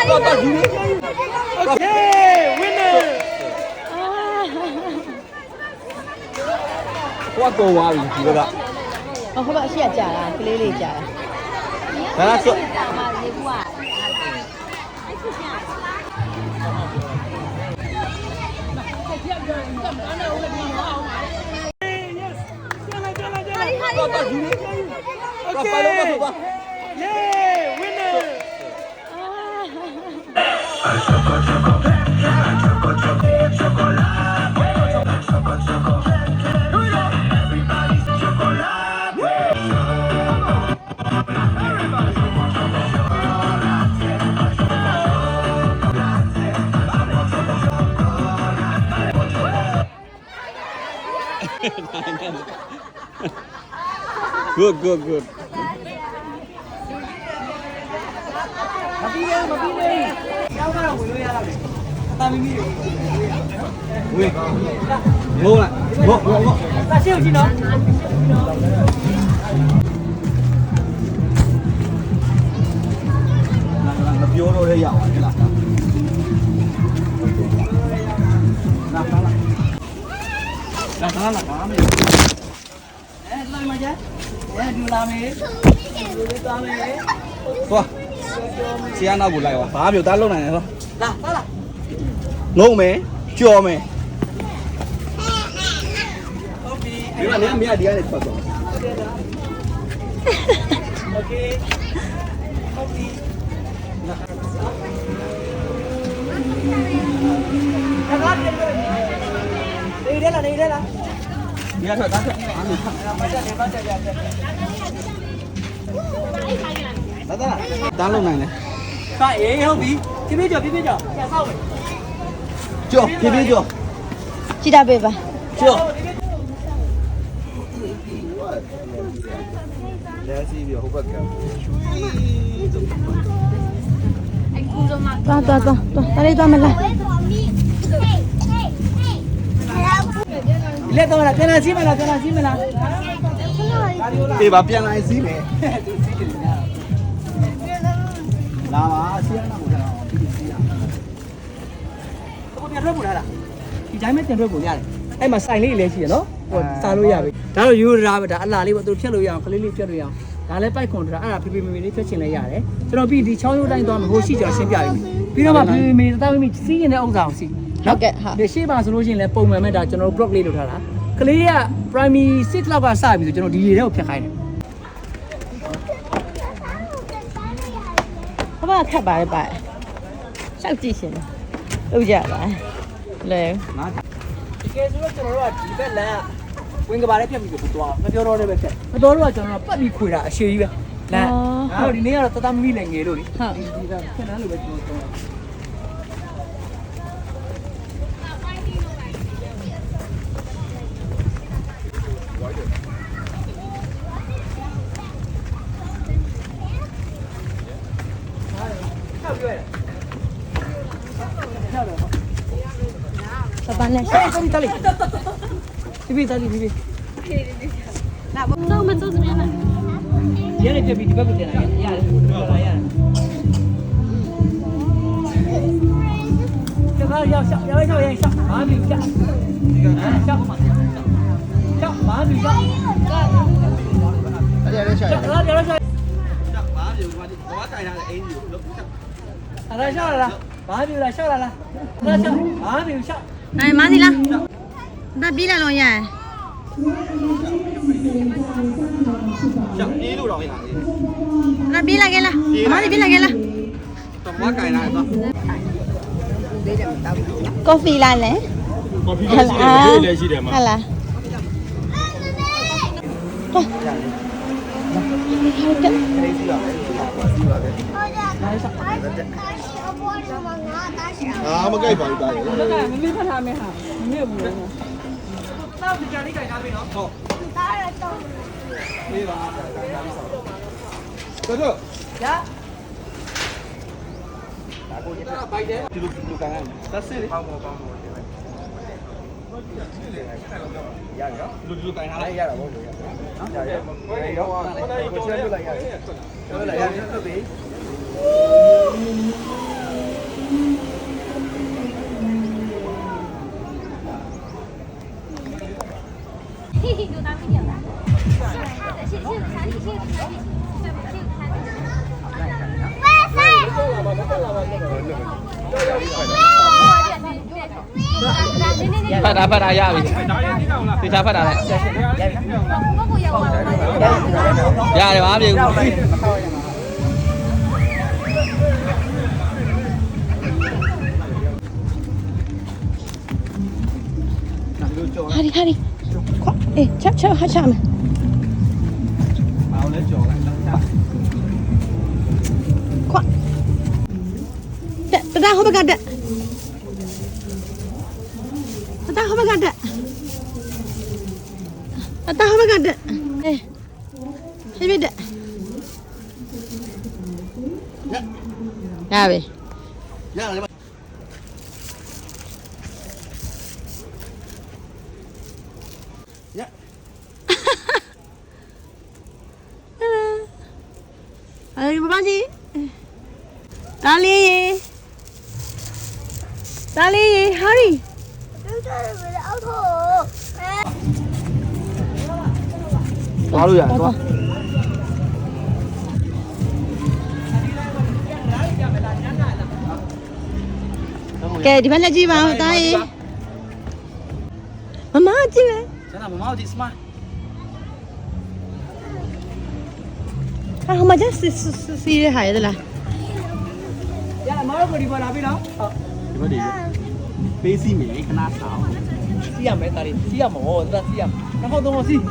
winner ဟိုကောသွားပြီဒီဘက်က ဟိုဘက်အရှိရကြာတာကလေးလေးကြာတာ ဒါဆို okay yeah winner good good good မပြီးလေကျောင်းကတော့ဝင်လို့ရတော့တယ်အသာမီမီတွေဝေးငိုးလိုက်ငိုးတာရှင်းကြည့်နော်မပြောတော့ရရအောင်ဟဲ့လားလာပါမယ်လာမကြဒီလာမေးဒီသွားမေး သွားဆရာနောက်ကိုလိုက်ပါဘာမျိုးသားလုံနိုင်တယ်ဆိုလာငုံမယ်ကြော်မယ်ဟုတ်ပြီဒီမှာလည်းမရဒီကနေထွက်သွားโอเคဟုတ်ပြီနေရလား 你看，咱这哪里看？咱弄奶奶。快，哎，好比，边边叫，下操呗。叫，边边叫。记得背吧。叫。走，哪里专门来？来，等会儿，ပြန်လာစီးမလားအေးပါပြန်လာစီးမယ်လာပါစီးရအောင်ပြန်အောင်စီးရအခုပြန်ထွက်ပို့လာတာဒီတိုင်းမဲ့တင်ထွက်ပို့ရတယ်အဲ့မှာစိုင်လေးလည်းရှိရနော်ဟိုစားလို့ရပြီဒါတော့ယူရာပဲဒါအလားလေးပေါ့သူဖြတ်လို့ရအောင်ကလေးလေးဖြတ်လို့ရအောင်ဒါလည်းပိုက်ခွန်တာအဲ့ဒါဖေဖေမေမေလေးဖြတ်ချင်လဲရတယ်ကျွန်တော်ပြီးဒီချောင်းရိုးတိုင်းသွားမယ်ဟိုရှိကျွန်တော်ရှင်းပြပြီပြီးတော့မှဖေဖေမေမေတာမီစီးရင်တဲ့ဥစ္စာကိုစီးဟုတ်ကဲ့ဟာဒီရှေ့ပါဆိုလို့ရှိရင်လည်းပုံမှန်မဲ့ဒါကျွန်တော် block လေးလုပ်ထားတာကလေးက primary 6 လောက်ကစပြီဆိုကျွန်တော်ဒီရေထဲကိုဖြတ်ခိုင်းတယ်ဘာခက်ပါလဲပါရှောက်ကြည့်ရှင်လို့ကြပါလဲ ဒီကဲဆိုတော့ကျွန်တော်တို့ကဒီဘက်လမ်းကဝင်ကဘာလေးဖြတ်ပြီးတော့သွားမပြောတော့တဲ့ပဲဖြတ်မတော်တော့ကျွန်တော်ကပတ်ပြီးခွေတာအရှိကြီးပဲလမ်းအဲ့တော့ဒီနေ့ကတော့တသမီးလည်းငယ်လို့လေဟုတ်ဒီကဖြတ်တန်းလို့ပဲကျွန်တော်သွားဘာလဲတလီလာဘာတော့မစိုးစမြန်းရရတယ်ပြပြီးဒီဘက်ကိုတင်လာရတယ်လာရတယ်这个要下，要下，马比下，下嘛，下马比下，အဲ့ဒါလည်းရှာရ下，下，ဘာမျိုးဘာဒီဘာတိုင်ထားတဲ့အင်းကြီးကိုလုံးချက်来下来了，马比来下来了，那下马比下，哎马蒂啦那比来龙呀ချက်အေးလို့တော့ရတယ်那比来给了马蒂比来给了တော့ဘာတိုင်ထားတော့coffee လာလဲ coffee လည်းရှိတယ်မှာ ဟာလားဟုတ်ကဲ့ လေးရှိပါမယ်ရှိပါမယ်မကြိုက်ပါဘူးတားရ那个没看他没哈，没有不用。那我家里改咖啡喏。好。没吧？တော်တော်呀。ဒီလိုကန်ရတယ်သက်စစ်လေပေါင်းရရလူလူကန်ထားလိုက်ရတာပေါ့နော်ရရရောကိုချက်လွတ်လိုက်ရတယ်လွတ်လိုက်ရတယ်သက်ပြီ ဖတ်တာရပြီတေချာဖတ်တာလေရတယ်ပါပြေဘူးဟာဒီခွအေးချက်ဟာချမယ် အောင်လဲကြော်လိုက်တော့ ခွတက်တာဟိုဘက်ကတက်တာဟိုဘက်ကတက်တာဟိုဘက်ကတက်အေးဟိဘတက်ရပြီ ရတယ် 哎，爸爸去，哪里？哪里？哪里？ သွားလို့ရတယ်သွား 给你们来几包，大爷。妈妈进来。 ကျန်တာမမောက်ဒီစမ 啊，我们家是的孩子啦。 ရလားမတော်ကိုဒီပေါ်လာပြီနော်ဟုတ် ဒီဘက်တွေပေးစီမယ်ခဏဆောင် စီးရမယ်တားရီစီးရမောတားစီးရနှစ်ခေါက်သုံးခေါက်စီး